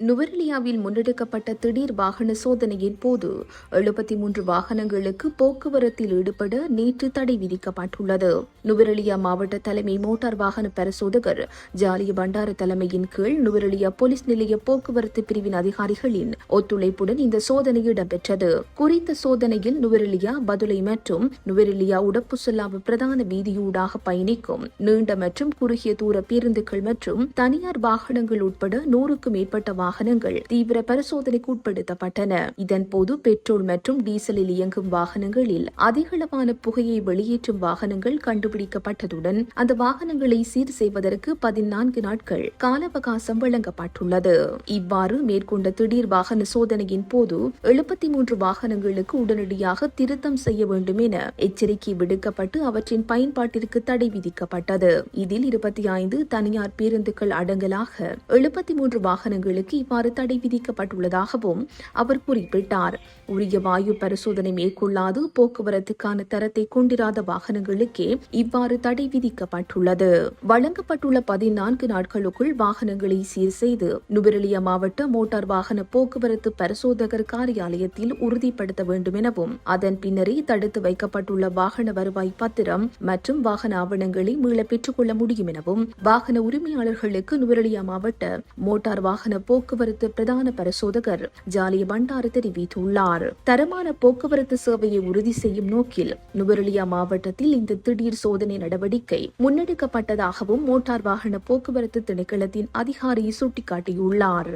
நுவரெலியாவில் முன்னெடுக்கப்பட்ட திடீர் வாகன சோதனையின் போது 73 வாகனங்களுக்கு போக்குவரத்தில் ஈடுபட நேற்று தடை விதிக்கப்பட்டுள்ளது. நுவரெலியா மாவட்ட தலைமை மோட்டார் வாகன பரிசோதகர் ஜாலிய பண்டார தலைமையின் கீழ் நுவரெலியா போலீஸ் நிலைய போக்குவரத்து பிரிவின் அதிகாரிகளின் ஒத்துழைப்புடன் இந்த சோதனை இடம்பெற்றது. குறித்த சோதனையில் நுவரெலியா பதுளை மற்றும் நுவரெலியா உடப்புசொல்லாவு பிரதான வீதியூடாக பயணிக்கும் நீண்ட மற்றும் குறுகிய தூர பேருந்துகள் மற்றும் தனியார் வாகனங்கள் உட்பட 100க்கும் மேற்பட்ட வாகனங்கள் தீவிர பரிசோதனைக்கு உட்படுத்தப்பட்டன. இதன்போது பெட்ரோல் மற்றும் டீசலில் இயங்கும் வாகனங்களில் அதிகளவான புகையை வெளியேற்றும் வாகனங்கள் கண்டுபிடிக்கப்பட்டதுடன் அந்த வாகனங்களை சீர் செய்வதற்கு 14 நாட்கள் கால அவகாசம் வழங்கப்பட்டுள்ளது. இவ்வாறு மேற்கொண்ட திடீர் வாகன சோதனையின் போது 73 வாகனங்களுக்கு உடனடியாக திருத்தம் செய்ய வேண்டும் என எச்சரிக்கை விடுக்கப்பட்டு அவற்றின் பயன்பாட்டிற்கு தடை விதிக்கப்பட்டது. இதில் 25 தனியார் பேருந்துகள் அடங்கலாக 73 வாகனங்களுக்கு இவ்வாறு தடை விதிக்கப்பட்டுள்ளதாகவும் அவர் குறிப்பிட்டார். உரிய வாயு பரிசோதனை மேற்கொள்ளாது போக்குவரத்துக்கான தரத்தை கொண்டிராத வாகனங்களுக்கே இவ்வாறு தடை விதிக்கப்பட்டுள்ளது. வழங்கப்பட்டுள்ள 14 நாட்களுக்குள் வாகனங்களை சீர் செய்து நுவரெலியா மாவட்ட மோட்டார் வாகன போக்குவரத்து பரிசோதகர் காரியாலயத்தில் உறுதிப்படுத்த வேண்டும் எனவும் அதன் பின்னரே தடுத்து வைக்கப்பட்டுள்ள வாகன வருவாய் பத்திரம் மற்றும் வாகன ஆவணங்களை மீள பெற்றுக்கொள்ள முடியும் எனவும் வாகன உரிமையாளர்களுக்கு நுவரெலியா மாவட்ட மோட்டார் வாகன போக்குவரத்து பிரதான பரிசோதகர் ஜாலிய பண்டார தெரிவித்துள்ளார். தரமான போக்குவரத்து சேவையை உறுதி செய்யும் நோக்கில் நுவரெலியா மாவட்டத்தில் இந்த திடீர் சோதனை நடவடிக்கை முன்னெடுக்கப்பட்டதாகவும் மோட்டார் வாகன போக்குவரத்து திணைக்களத்தின் அதிகாரி சுட்டிக்காட்டியுள்ளார்.